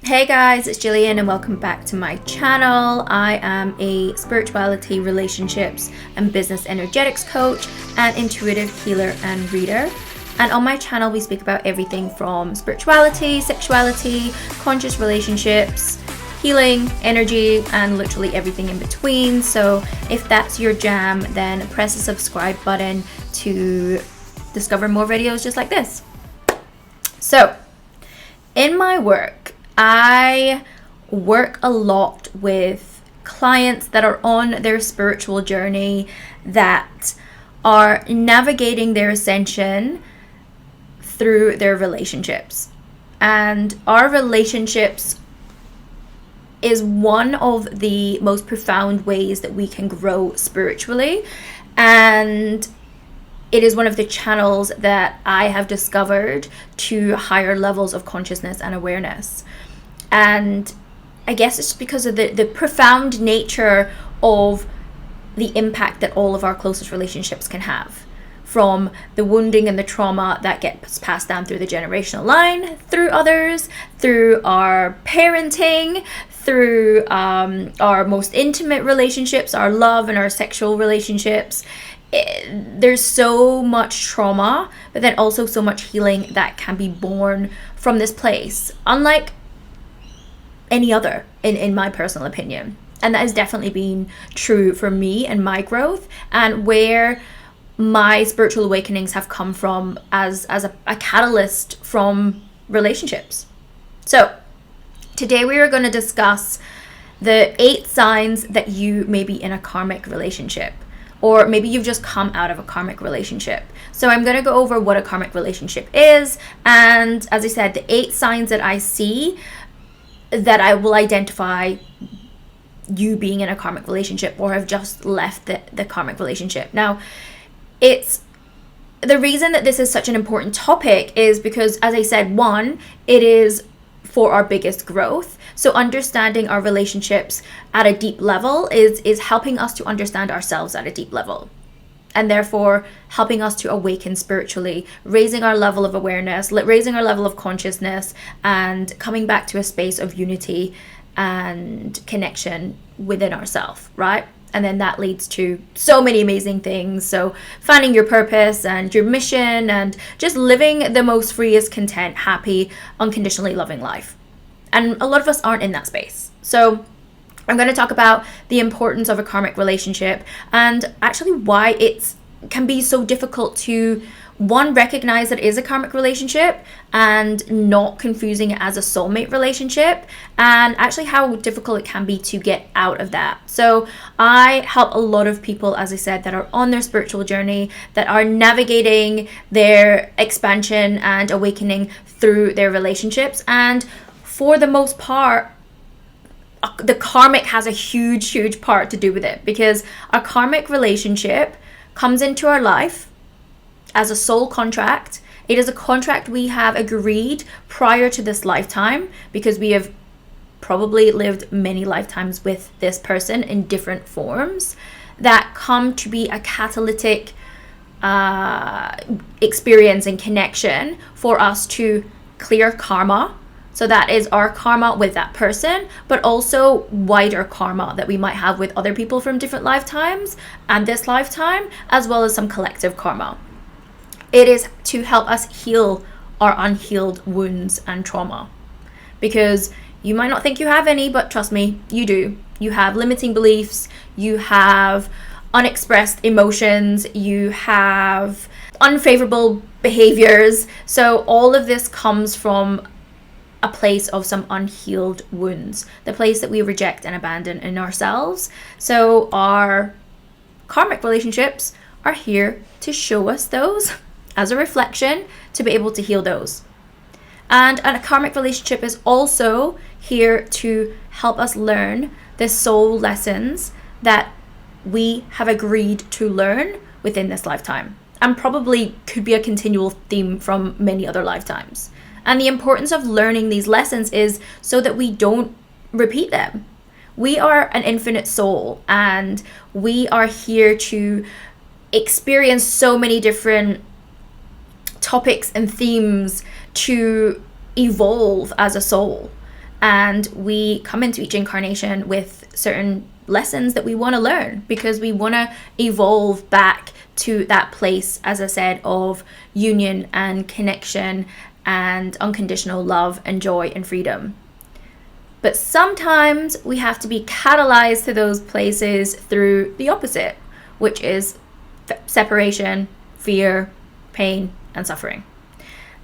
Hey guys, it's Jillian and welcome back to my channel. I am a spirituality, relationships, and business energetics coach and intuitive healer and reader. And on my channel, we speak about everything from spirituality, sexuality, conscious relationships, healing, energy, and literally everything in between. So if that's your jam, then press the subscribe button to discover more videos just like this. So in my work, I work a lot with clients that are on their spiritual journey, that are navigating their ascension through their relationships. And our relationships is one of the most profound ways that we can grow spiritually. And it is one of the channels that I have discovered to higher levels of consciousness and awareness. And I guess it's because of the profound nature of the impact that all of our closest relationships can have. From the wounding and the trauma that gets passed down through the generational line, through others, through our parenting, through our most intimate relationships, our love and our sexual relationships. There's so much trauma, but then also so much healing that can be born from this place, unlike any other, in my personal opinion. And that has definitely been true for me and my growth, and where my spiritual awakenings have come from as a catalyst from relationships. So today we are going to discuss the 8 signs that you may be in a karmic relationship, or maybe you've just come out of a karmic relationship. So I'm going to go over what a karmic relationship is, and as I said, the 8 signs that I see that I will identify you being in a karmic relationship or have just left the karmic relationship. Now, it's the reason that this is such an important topic is because, as I said, one, it is for our biggest growth. So understanding our relationships at a deep level is helping us to understand ourselves at a deep level, and therefore helping us to awaken spiritually, raising our level of awareness, raising our level of consciousness, and coming back to a space of unity and connection within ourselves, right? And then that leads to so many amazing things. So finding your purpose and your mission and just living the most freest, content, happy, unconditionally loving life. And a lot of us aren't in that space. So I'm going to talk about the importance of a karmic relationship and actually why it can be so difficult to, one, recognize that it is a karmic relationship and not confusing it as a soulmate relationship, and actually how difficult it can be to get out of that. So I help a lot of people, as I said, that are on their spiritual journey, that are navigating their expansion and awakening through their relationships. And for the most part, the karmic has a huge part to do with it, because a karmic relationship comes into our life as a soul contract. It is a contract we have agreed prior to this lifetime, because we have probably lived many lifetimes with this person in different forms that come to be a catalytic experience and connection for us to clear karma. So that is our karma with that person, but also wider karma that we might have with other people from different lifetimes and this lifetime, as well as some collective karma. It is to help us heal our unhealed wounds and trauma, because you might not think you have any, but trust me, you do. You have limiting beliefs, you have unexpressed emotions, you have unfavorable behaviors. So all of this comes from a place of some unhealed wounds, the place that we reject and abandon in ourselves. So our karmic relationships are here to show us those as a reflection, to be able to heal those. And a karmic relationship is also here to help us learn the soul lessons that we have agreed to learn within this lifetime, and probably could be a continual theme from many other lifetimes. And the importance of learning these lessons is so that we don't repeat them. We are an infinite soul, and we are here to experience so many different topics and themes, to evolve as a soul. And we come into each incarnation with certain lessons that we want to learn, because we want to evolve back to that place, as I said, of union and connection and unconditional love and joy and freedom. But sometimes we have to be catalyzed to those places through the opposite, which is separation, fear, pain, and suffering.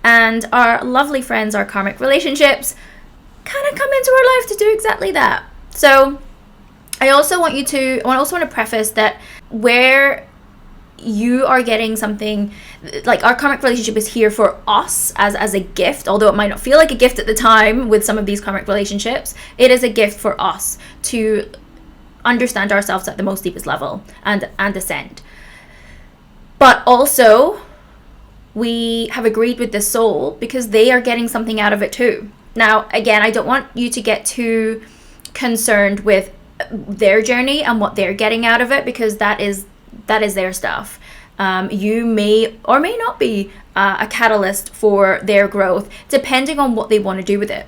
And our lovely friends, our karmic relationships, kind of come into our life to do exactly that. So I also want to preface that where you are getting something, like our karmic relationship is here for us as a gift, although it might not feel like a gift at the time with some of these karmic relationships. It is a gift for us to understand ourselves at the most deepest level and ascend. But also, we have agreed with the soul because they are getting something out of it too. Now, again, I don't want you to get too concerned with their journey and what they're getting out of it, because that is their stuff. You may or may not be a catalyst for their growth, depending on what they want to do with it,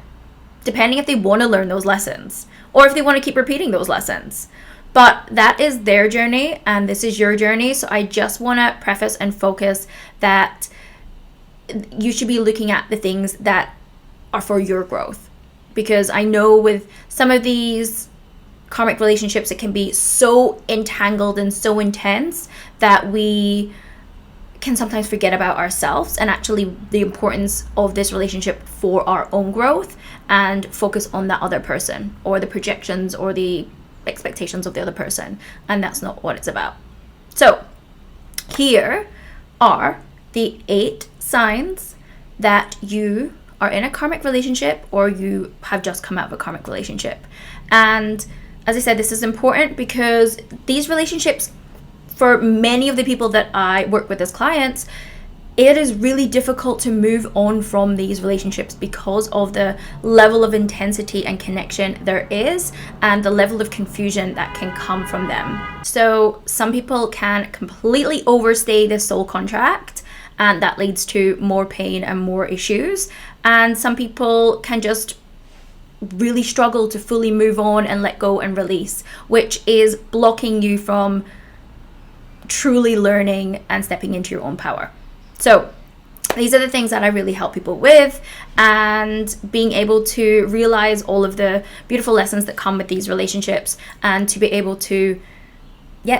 depending if they want to learn those lessons or if they want to keep repeating those lessons. But that is their journey and this is your journey. So I just want to preface and focus that you should be looking at the things that are for your growth, because I know with some of these karmic relationships, it can be so entangled and so intense that we can sometimes forget about ourselves and actually the importance of this relationship for our own growth, and focus on that other person or the projections or the expectations of the other person. And that's not what it's about. So here are the 8 signs that you are in a karmic relationship or you have just come out of a karmic relationship. And as I said, this is important because these relationships, for many of the people that I work with as clients, it is really difficult to move on from these relationships because of the level of intensity and connection there is and the level of confusion that can come from them. So some people can completely overstay this soul contract, and that leads to more pain and more issues. And some people can just really struggle to fully move on and let go and release, which is blocking you from truly learning and stepping into your own power. So these are the things that I really help people with, and being able to realize all of the beautiful lessons that come with these relationships, and to be able to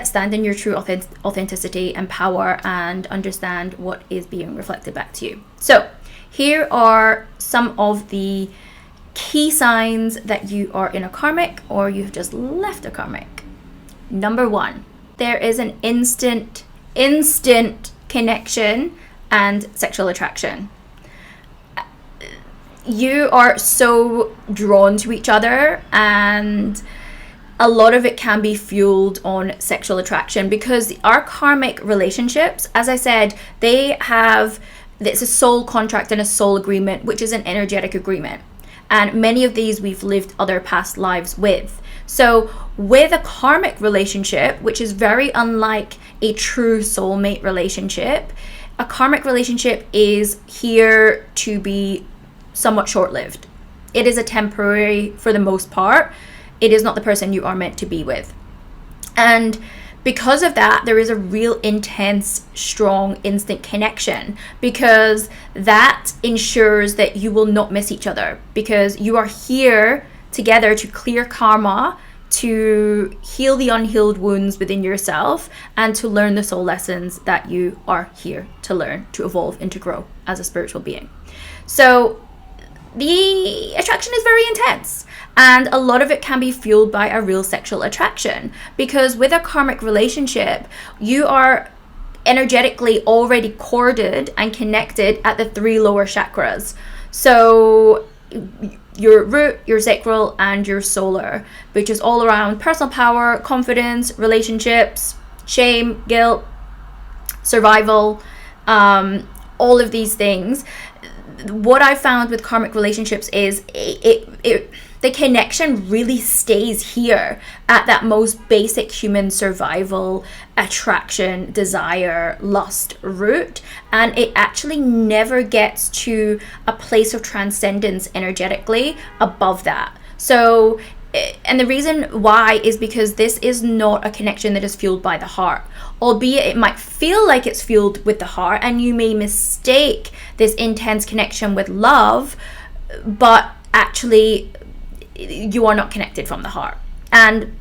stand in your true authenticity and power and understand what is being reflected back to you. So here are some of the key signs that you are in a karmic or you've just left a karmic. Number 1, there is an instant connection and sexual attraction. You are so drawn to each other, and a lot of it can be fueled on sexual attraction, because our karmic relationships, as I said, it's a soul contract and a soul agreement, which is an energetic agreement. And many of these we've lived other past lives with. So with a karmic relationship, which is very unlike a true soulmate relationship, a karmic relationship is here to be somewhat short-lived. It is a temporary, for the most part. It is not the person you are meant to be with. And because of that, there is a real intense, strong, instant connection, because that ensures that you will not miss each other, because you are here together to clear karma, to heal the unhealed wounds within yourself, and to learn the soul lessons that you are here to learn, to evolve and to grow as a spiritual being. So the attraction is very intense, and a lot of it can be fueled by a real sexual attraction, because with a karmic relationship, you are energetically already corded and connected at the 3 lower chakras. So your root, your sacral, and your solar, which is all around personal power, confidence, relationships, shame, guilt, survival, all of these things. what I found with karmic relationships is the connection really stays here at that most basic human survival, attraction, desire, lust root, and it actually never gets to a place of transcendence energetically above that. So, and the reason why is because this is not a connection that is fueled by the heart, albeit it might feel like it's fueled with the heart, and you may mistake this intense connection with love, but actually you are not connected from the heart. And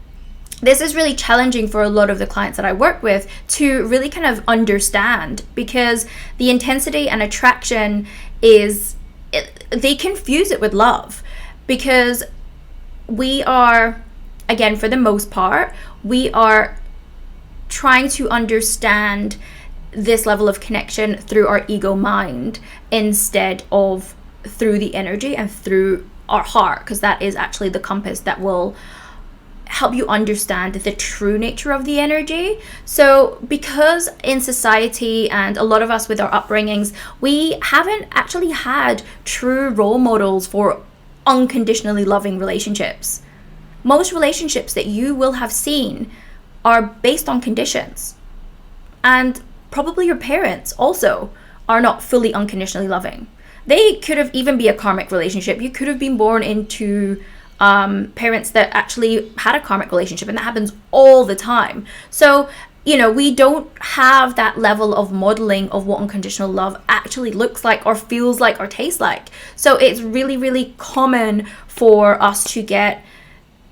this is really challenging for a lot of the clients that I work with to really kind of understand, because the intensity and attraction they confuse it with love, because we are, again, for the most part, we are trying to understand this level of connection through our ego mind instead of through the energy and through our heart, because that is actually the compass that will help you understand the true nature of the energy. So because in society and a lot of us with our upbringings, we haven't actually had true role models for unconditionally loving relationships. Most relationships that you will have seen are based on conditions, and probably your parents also are not fully unconditionally loving. They could have even be a karmic relationship. You could have been born into parents that actually had a karmic relationship, and that happens all the time. So, we don't have that level of modeling of what unconditional love actually looks like or feels like or tastes like. So it's really, really common for us to get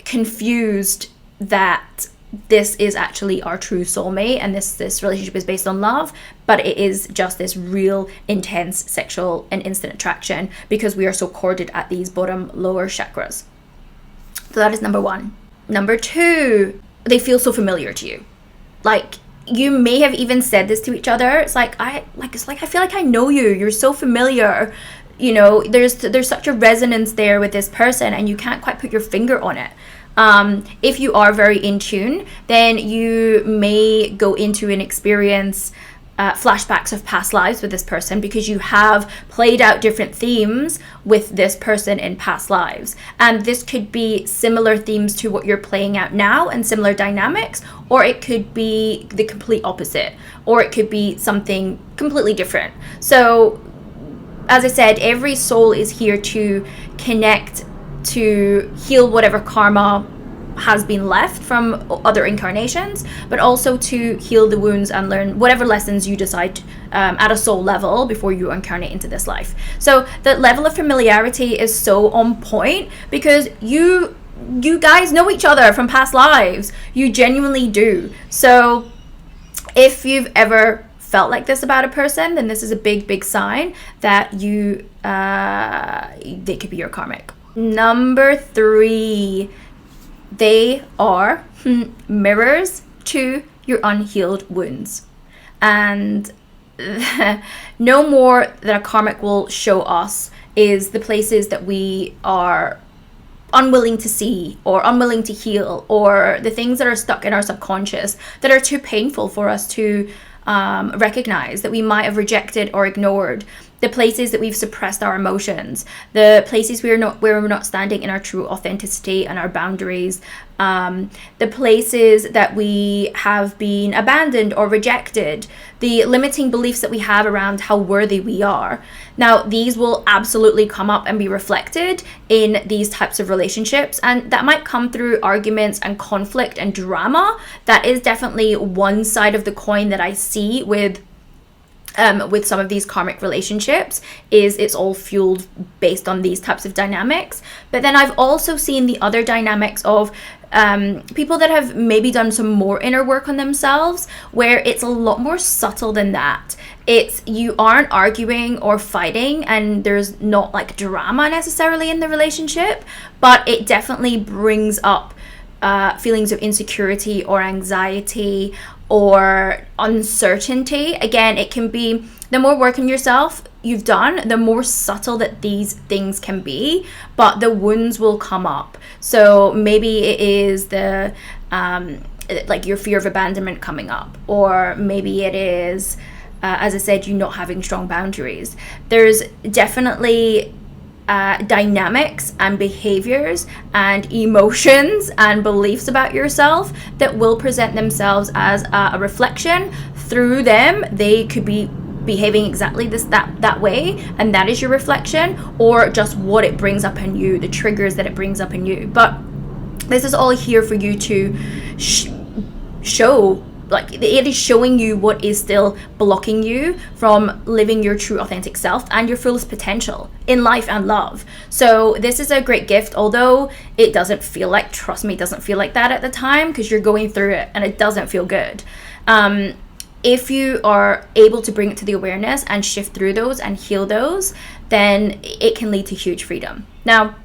confused that this is actually our true soulmate and this relationship is based on love, but it is just this real intense sexual and instant attraction because we are so corded at these bottom lower chakras. So that is number one. Number two, they feel so familiar to you. Like, you may have even said this to each other. It's like I feel like I know you. You're so familiar. There's such a resonance there with this person, and you can't quite put your finger on it. If you are very in tune, then you may go into an experience flashbacks of past lives with this person, because you have played out different themes with this person in past lives. And this could be similar themes to what you're playing out now and similar dynamics, or it could be the complete opposite, or it could be something completely different. So, as I said, every soul is here to connect, to heal whatever karma has been left from other incarnations, but also to heal the wounds and learn whatever lessons you decide at a soul level before you incarnate into this life. So the level of familiarity is so on point because you guys know each other from past lives. You genuinely do. So if you've ever felt like this about a person, then this is a big sign that they could be your karmic. Number three, they are mirrors to your unhealed wounds. And no more that a karmic will show us is the places that we are unwilling to see or unwilling to heal, or the things that are stuck in our subconscious that are too painful for us to recognize, that we might have rejected or ignored, the places that we've suppressed our emotions, the places where we're not standing in our true authenticity and our boundaries, the places that we have been abandoned or rejected, the limiting beliefs that we have around how worthy we are. Now, these will absolutely come up and be reflected in these types of relationships, and that might come through arguments and conflict and drama. That is definitely one side of the coin that I see with some of these karmic relationships, is it's all fueled based on these types of dynamics. But then I've also seen the other dynamics of people that have maybe done some more inner work on themselves, where it's a lot more subtle than that. It's, you aren't arguing or fighting, and there's not like drama necessarily in the relationship, but it definitely brings up feelings of insecurity or anxiety or uncertainty. Again, it can be, the more work on yourself you've done, the more subtle that these things can be, but the wounds will come up. So maybe it is like your fear of abandonment coming up, or maybe it is as I said, you not having strong boundaries. There's definitely dynamics and behaviors and emotions and beliefs about yourself that will present themselves as a reflection. Through them, they could be behaving exactly that way, and that is your reflection, or just what it brings up in you, the triggers that it brings up in you. But this is all here for you to show, like, it is showing you what is still blocking you from living your true authentic self and your fullest potential in life and love. So this is a great gift, although it doesn't feel like, trust me, it doesn't feel like that at the time, because you're going through it and it doesn't feel good. If you are able to bring it to the awareness and shift through those and heal those, then it can lead to huge freedom. Now,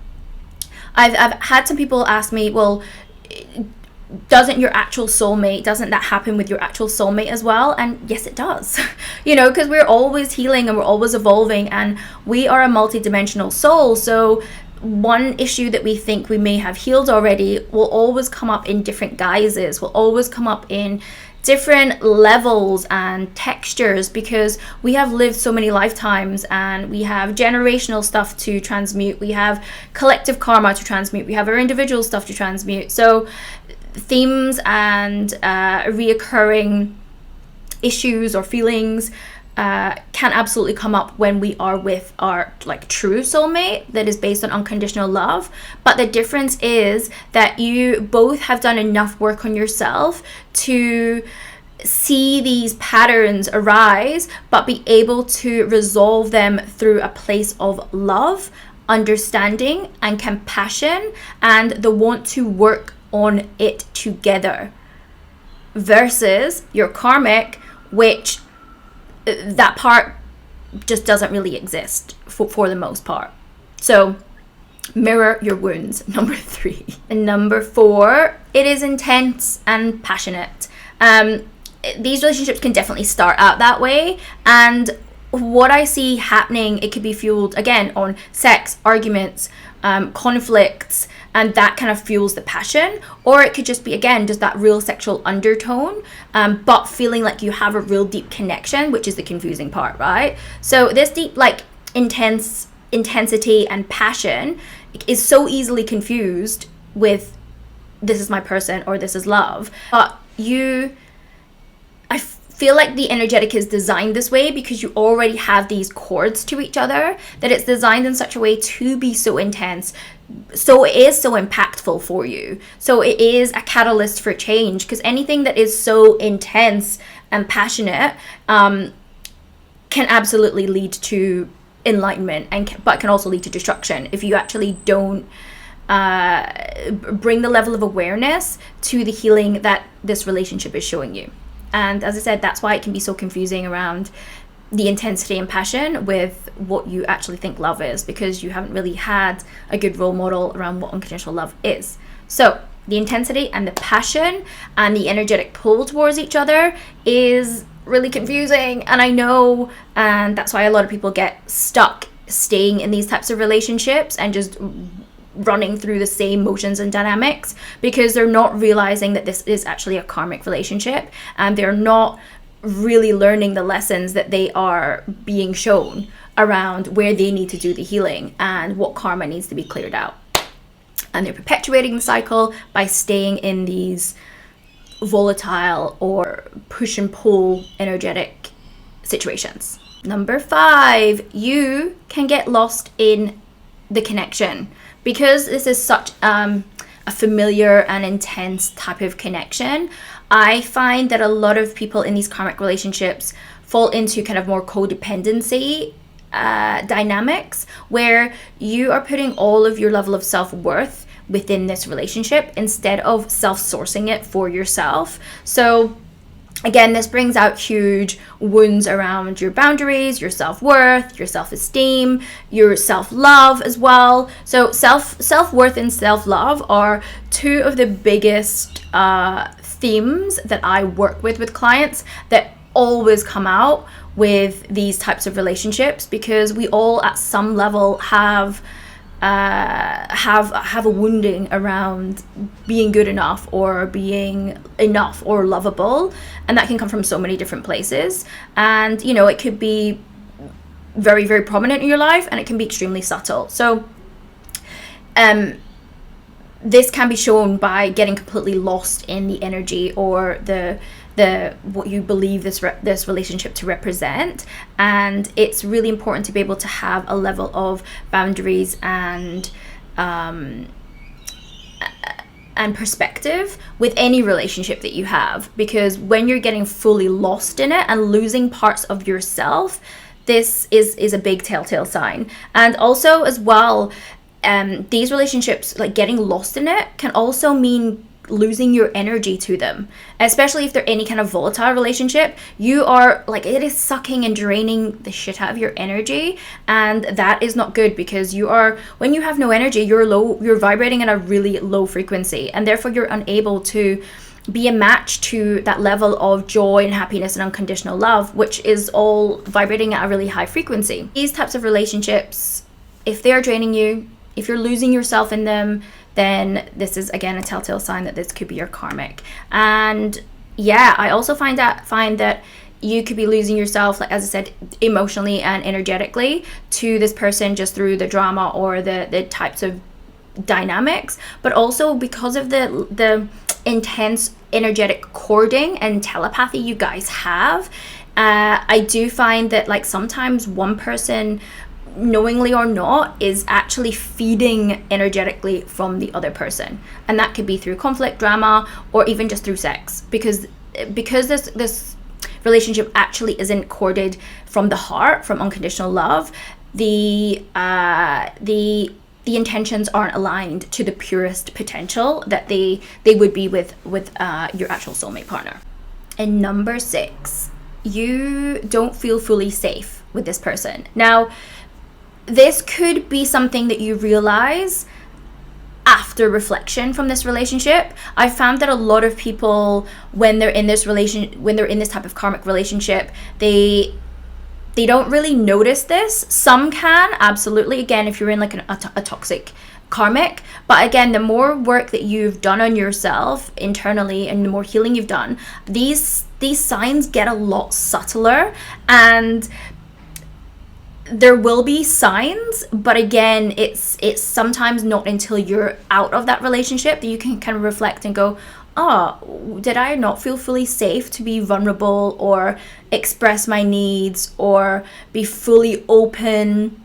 I've had some people ask me, well, doesn't that happen with your actual soulmate as well? And yes, it does. Because we're always healing and we're always evolving, and we are a multi-dimensional soul. So one issue that we think we may have healed already will always come up in different guises, will always come up in different levels and textures, because we have lived so many lifetimes and we have generational stuff to transmute, we have collective karma to transmute, we have our individual stuff to transmute. So themes and reoccurring issues or feelings can absolutely come up when we are with our true soulmate that is based on unconditional love. But the difference is that you both have done enough work on yourself to see these patterns arise, but be able to resolve them through a place of love, understanding, and compassion, and the want to work on it together, versus your karmic, which that part just doesn't really exist for the most part. So mirror your wounds, number 3. And number 4, it is intense and passionate. These relationships can definitely start out that way, and what I see happening, it could be fueled again on sex, arguments, conflicts, and that kind of fuels the passion. Or it could just be, again, just that real sexual undertone, but feeling like you have a real deep connection, which is the confusing part, right? So this deep, intensity and passion is so easily confused with this is my person or this is love. But I feel like the energetic is designed this way because you already have these cords to each other, that it's designed in such a way to be so intense, so it is so impactful for you. So it is a catalyst for change, because anything that is so intense and passionate can absolutely lead to enlightenment, but can also lead to destruction if you actually don't bring the level of awareness to the healing that this relationship is showing you. And as I said, that's why it can be so confusing around the intensity and passion with what you actually think love is, because you haven't really had a good role model around what unconditional love is. So the intensity and the passion and the energetic pull towards each other is really confusing, and I know, and that's why a lot of people get stuck staying in these types of relationships and just running through the same motions and dynamics, because they're not realizing that this is actually a karmic relationship, and they're not really learning the lessons that they are being shown around where they need to do the healing and what karma needs to be cleared out. And they're perpetuating the cycle by staying in these volatile or push and pull energetic situations. Number 5, you can get lost in the connection. Because this is such a familiar and intense type of connection, I find that a lot of people in these karmic relationships fall into kind of more codependency dynamics, where you are putting all of your level of self-worth within this relationship instead of self-sourcing it for yourself. So again, this brings out huge wounds around your boundaries, your self-worth, your self-esteem, your self-love as well. So self-worth and self-love are 2 of the biggest themes that I work with clients that always come out with these types of relationships, because we all at some level have have a wounding around being good enough or being enough or lovable, and that can come from so many different places. And you know, it could be very, very prominent in your life, and it can be extremely subtle. So this can be shown by getting completely lost in the energy or the what you believe this relationship to represent. And it's really important to be able to have a level of boundaries and perspective with any relationship that you have, because when you're getting fully lost in it and losing parts of yourself, this is a big telltale sign. And also as well, these relationships, like getting lost in it, can also mean losing your energy to them, especially if they're any kind of volatile relationship. You are like, it is sucking and draining the shit out of your energy, and that is not good, because you are, when you have no energy, you're vibrating at a really low frequency, and therefore you're unable to be a match to that level of joy and happiness and unconditional love, which is all vibrating at a really high frequency. These types of relationships, if they are draining you, if you're losing yourself in them, then this is again a telltale sign that this could be your karmic. And yeah, I also find that you could be losing yourself, like as I said, emotionally and energetically to this person, just through the drama or the types of dynamics, but also because of the intense energetic cording and telepathy you guys have. I do find that like sometimes one person, knowingly or not, is actually feeding energetically from the other person, and that could be through conflict, drama, or even just through sex, because this relationship actually isn't corded from the heart, from unconditional love. The intentions aren't aligned to the purest potential that they would be with your actual soulmate partner. And number 6, you don't feel fully safe with this person. Now, this could be something that you realize after reflection from this relationship. I found that a lot of people, when they're in this type of karmic relationship, they don't really notice this. Some can, absolutely, again, if you're in like a toxic karmic. But again, the more work that you've done on yourself internally and the more healing you've done, these signs get a lot subtler, and there will be signs, but again, it's sometimes not until you're out of that relationship that you can kind of reflect and go, oh, did I not feel fully safe to be vulnerable or express my needs or be fully open,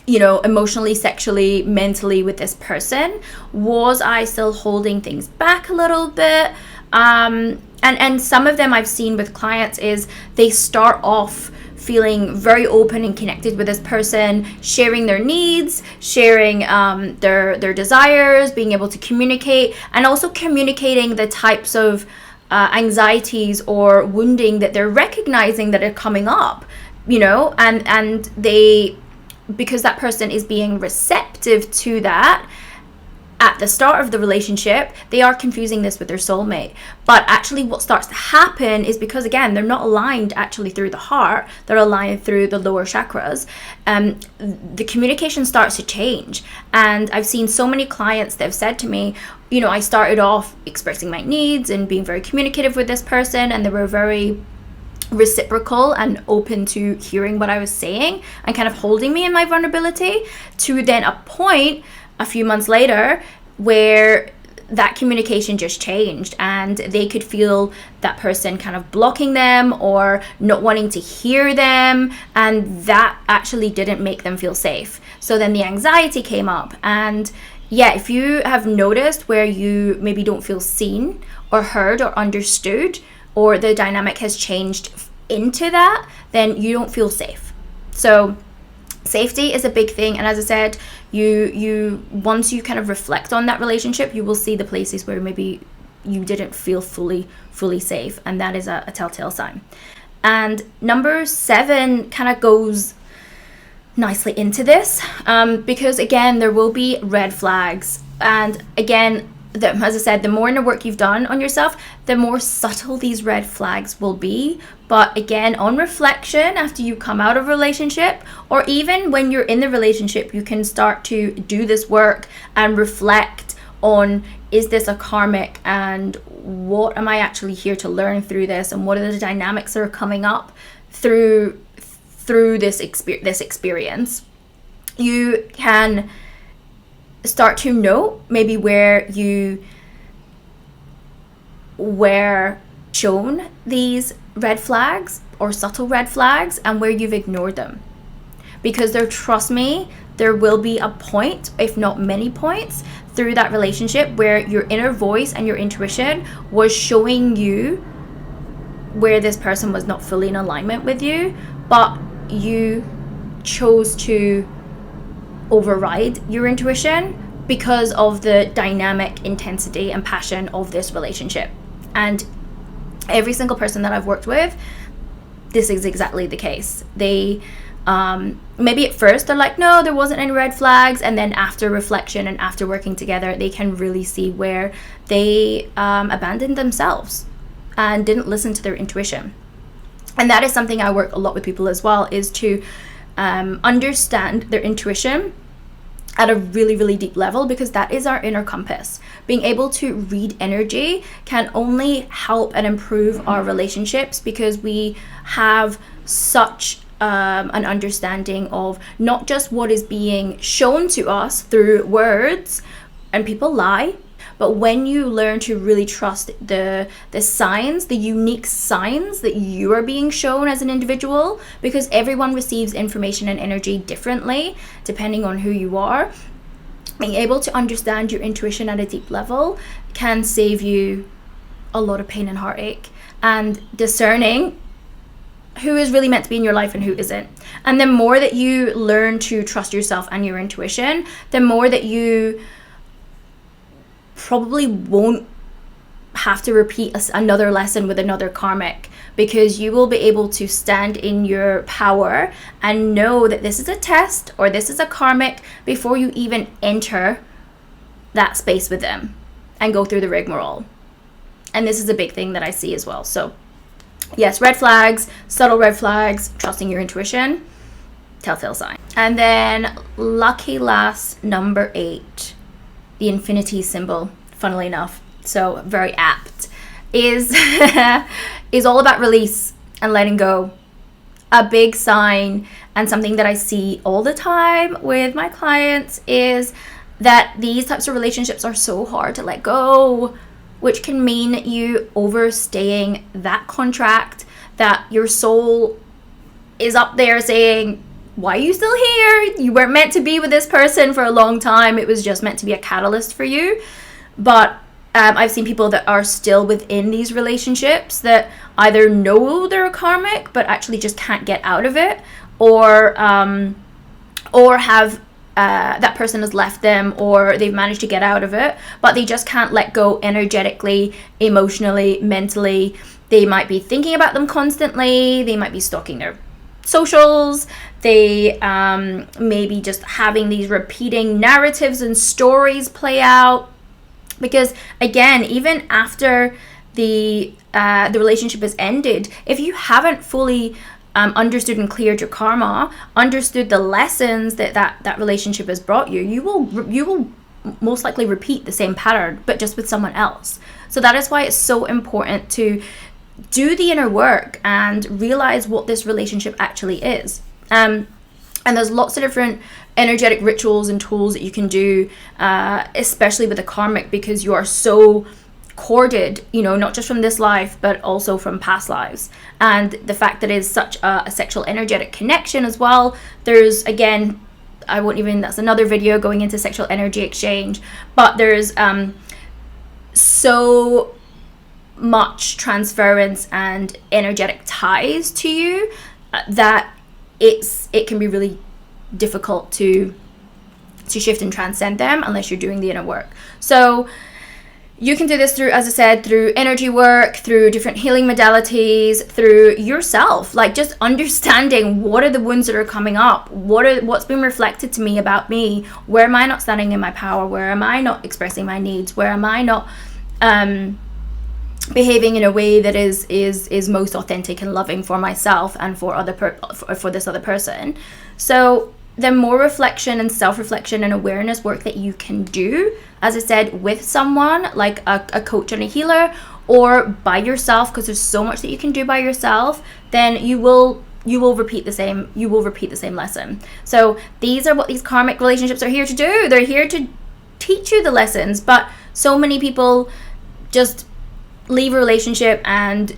you know, emotionally, sexually, mentally with this person? Was I still holding things back a little bit? And some of them I've seen with clients is they start off feeling very open and connected with this person, sharing their needs, sharing their desires, being able to communicate, and also communicating the types of anxieties or wounding that they're recognizing that are coming up, you know, and they, because that person is being receptive to that at the start of the relationship, they are confusing this with their soulmate. But actually what starts to happen is, because again, they're not aligned actually through the heart, they're aligned through the lower chakras, the communication starts to change. And I've seen so many clients that have said to me, you know, I started off expressing my needs and being very communicative with this person, and they were very reciprocal and open to hearing what I was saying and kind of holding me in my vulnerability, to then a point a few months later where that communication just changed, and they could feel that person kind of blocking them or not wanting to hear them, and that actually didn't make them feel safe. So then the anxiety came up. And yeah, if you have noticed where you maybe don't feel seen or heard or understood, or the dynamic has changed into that, then you don't feel safe. So safety is a big thing. And as I said, you once you kind of reflect on that relationship, you will see the places where maybe you didn't feel fully safe, and that is a telltale sign. And number 7 kind of goes nicely into this, because again, there will be red flags. And again, as I said, the more inner work you've done on yourself, the more subtle these red flags will be. But again, on reflection, after you come out of a relationship, or even when you're in the relationship, you can start to do this work and reflect on, is this a karmic, and what am I actually here to learn through this, and what are the dynamics that are coming up through this experience. You can start to know maybe where you were shown these red flags or subtle red flags and where you've ignored them. Because trust me, there will be a point, if not many points, through that relationship where your inner voice and your intuition was showing you where this person was not fully in alignment with you, but you chose to override your intuition because of the dynamic intensity and passion of this relationship. And every single person that I've worked with, this is exactly the case. They maybe at first they're like, no, there wasn't any red flags, and then after reflection and after working together, they can really see where they abandoned themselves and didn't listen to their intuition. And that is something I work a lot with people as well, is to understand their intuition at a really, really deep level, because that is our inner compass. Being able to read energy can only help and improve our relationships, because we have such an understanding of not just what is being shown to us through words, and people lie, but when you learn to really trust the signs, the unique signs that you are being shown as an individual, because everyone receives information and energy differently depending on who you are. Being able to understand your intuition at a deep level can save you a lot of pain and heartache, and discerning who is really meant to be in your life and who isn't. And the more that you learn to trust yourself and your intuition, the more that you probably won't have to repeat another lesson with another karmic, because you will be able to stand in your power and know that this is a test or this is a karmic before you even enter that space with them and go through the rigmarole. And this is a big thing that I see as well. So yes, red flags, subtle red flags, trusting your intuition, telltale sign. And then lucky last, number 8, the infinity symbol, funnily enough, so very apt, is is all about release and letting go. A big sign, and something that I see all the time with my clients, is that these types of relationships are so hard to let go, which can mean you overstaying that contract, that your soul is up there saying, why are you still here? You weren't meant to be with this person for a long time. It was just meant to be a catalyst for you. But I've seen people that are still within these relationships that either know they're a karmic but actually just can't get out of it, or have that person has left them, or they've managed to get out of it, but they just can't let go energetically, emotionally, mentally. They might be thinking about them constantly. They might be stalking their socials. They may be just having these repeating narratives and stories play out. Because again, even after the relationship has ended, if you haven't fully understood and cleared your karma, understood the lessons that relationship has brought you, you will most likely repeat the same pattern, but just with someone else. So that is why it's so important to do the inner work and realize what this relationship actually is. And there's lots of different energetic rituals and tools that you can do, especially with the karmic, because you are so corded, not just from this life, but also from past lives. And the fact that it is such a sexual energetic connection as well. There's, again, that's another video going into sexual energy exchange, but there's so much transference and energetic ties to you that it can be really difficult to shift and transcend them unless you're doing the inner work. So You can do this through, as I said, through energy work, through different healing modalities, through yourself, like just understanding what are the wounds that are coming up, what's been reflected to me about me, where am I not standing in my power, where am I not expressing my needs, where am I not behaving in a way that is most authentic and loving for myself and for for this other person. So the more reflection and self-reflection and awareness work that you can do, as I said, with someone like a coach and a healer, or by yourself, because there's so much that you can do by yourself, then you will repeat the same lesson. So these are what these karmic relationships are here to do. They're here to teach you the lessons, but so many people just leave a relationship and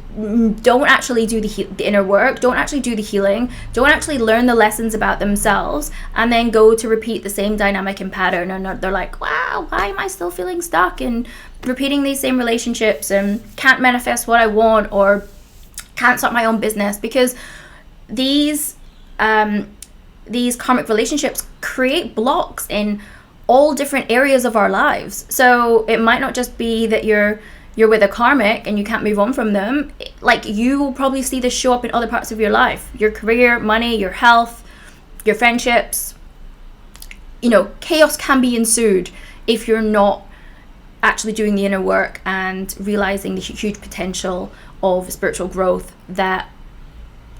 don't actually do the inner work, don't actually do the healing, don't actually learn the lessons about themselves, and then go to repeat the same dynamic and pattern, and they're like, wow, why am I still feeling stuck in repeating these same relationships and can't manifest what I want or can't start my own business? Because these karmic relationships create blocks in all different areas of our lives. So it might not just be that you're with a karmic and you can't move on from them. Like, you will probably see this show up in other parts of your life, your career, money, your health, your friendships. You know, chaos can be ensued if you're not actually doing the inner work and realizing the huge potential of spiritual growth that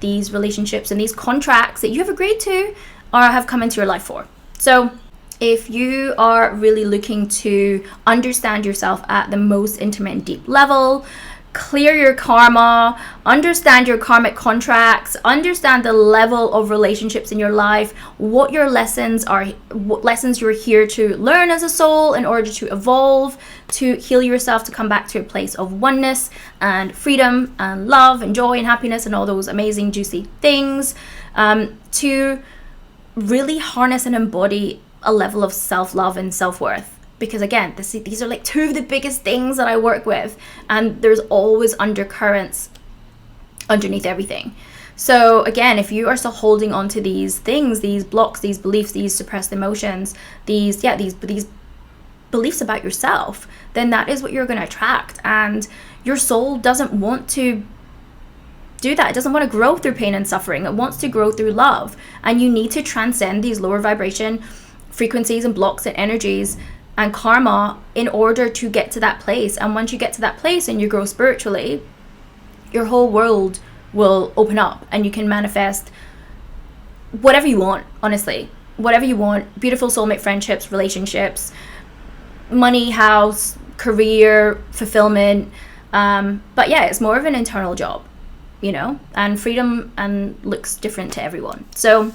these relationships and these contracts that you have agreed to have come into your life for. So if you are really looking to understand yourself at the most intimate and deep level, clear your karma, understand your karmic contracts, understand the level of relationships in your life, what lessons you're here to learn as a soul in order to evolve, to heal yourself, to come back to a place of oneness and freedom and love and joy and happiness and all those amazing juicy things, to really harness and embody a level of self-love and self-worth. Because again, these are like two of the biggest things that I work with, and there's always undercurrents underneath everything. So again, if you are still holding on to these things, these blocks, these beliefs, these suppressed emotions, these beliefs about yourself, then that is what you're going to attract. And your soul doesn't want to do that. It doesn't want to grow through pain and suffering. It wants to grow through love. And you need to transcend these lower vibration frequencies and blocks and energies and karma in order to get to that place. And once you get to that place and you grow spiritually, your whole world will open up and you can manifest whatever you want, honestly. Whatever you want. Beautiful soulmate friendships, relationships, money, house, career, fulfillment. But yeah, it's more of an internal job, you know, and freedom and looks different to everyone. So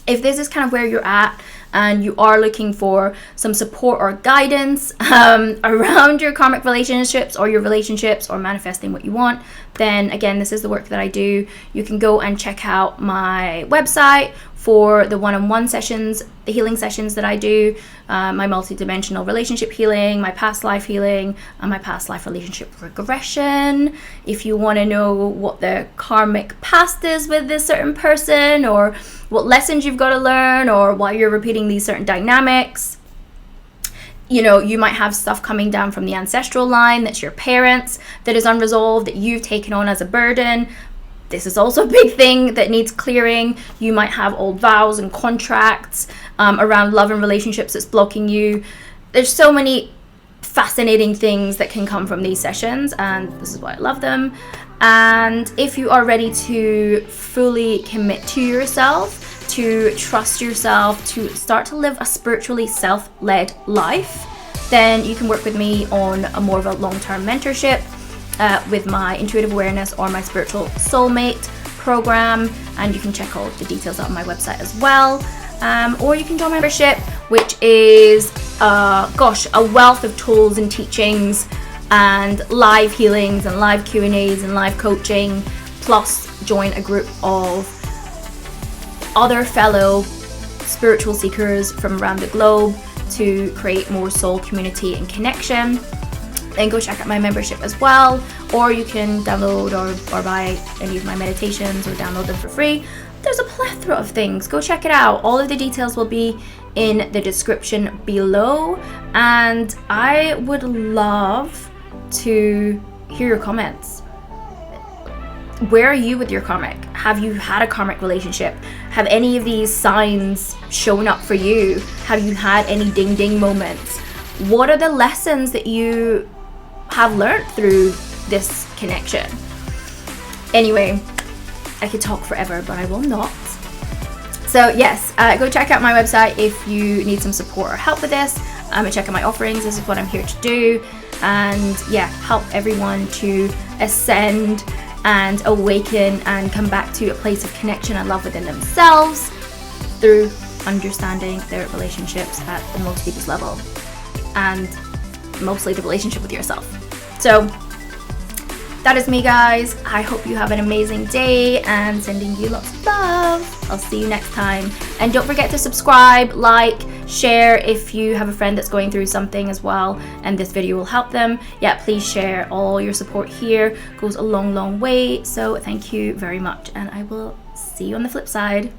if this is kind of where you're at and you are looking for some support or guidance around your karmic relationships or your relationships or manifesting what you want, then again, this is the work that I do. You can go and check out my website for the one-on-one sessions, the healing sessions that I do, my multi-dimensional relationship healing, my past life healing, and my past life relationship regression. If you want to know what the karmic past is with this certain person, or what lessons you've got to learn, or why you're repeating these certain dynamics. You know, you might have stuff coming down from the ancestral line that's your parents that is unresolved, that you've taken on as a burden. This is also a big thing that needs clearing. You might have old vows and contracts around love and relationships that's blocking you. There's so many fascinating things that can come from these sessions, and this is why I love them. And if you are ready to fully commit to yourself, to trust yourself, to start to live a spiritually self-led life, then you can work with me on a more of a long-term mentorship with my intuitive awareness or my spiritual soulmate program, and you can check all the details out on my website as well. Or you can join my membership, which is a wealth of tools and teachings and live healings and live Q&As and live coaching, plus join a group of other fellow spiritual seekers from around the globe to create more soul community and connection. Then go check out my membership as well, or you can download or buy any of my meditations or download them for free. There's a plethora of things. Go check it out. All of the details will be in the description below, and I would love to hear your comments. Where are you with your karmic? Have you had a karmic relationship? Have any of these signs shown up for you? Have you had any ding ding moments? What are the lessons that you have learned through this connection? Anyway, I could talk forever, but I will not. So yes, go check out my website if you need some support or help with this. And check out my offerings. This is what I'm here to do. And yeah, help everyone to ascend and awaken and come back to a place of connection and love within themselves through understanding their relationships at the most deepest level, and mostly the relationship with yourself. So that is me, guys. I hope you have an amazing day, and sending you lots of love. I'll see you next time. And don't forget to subscribe, like, share if you have a friend that's going through something as well and this video will help them. Yeah, please share. All your support here goes a long way. So thank you very much, and I will see you on the flip side.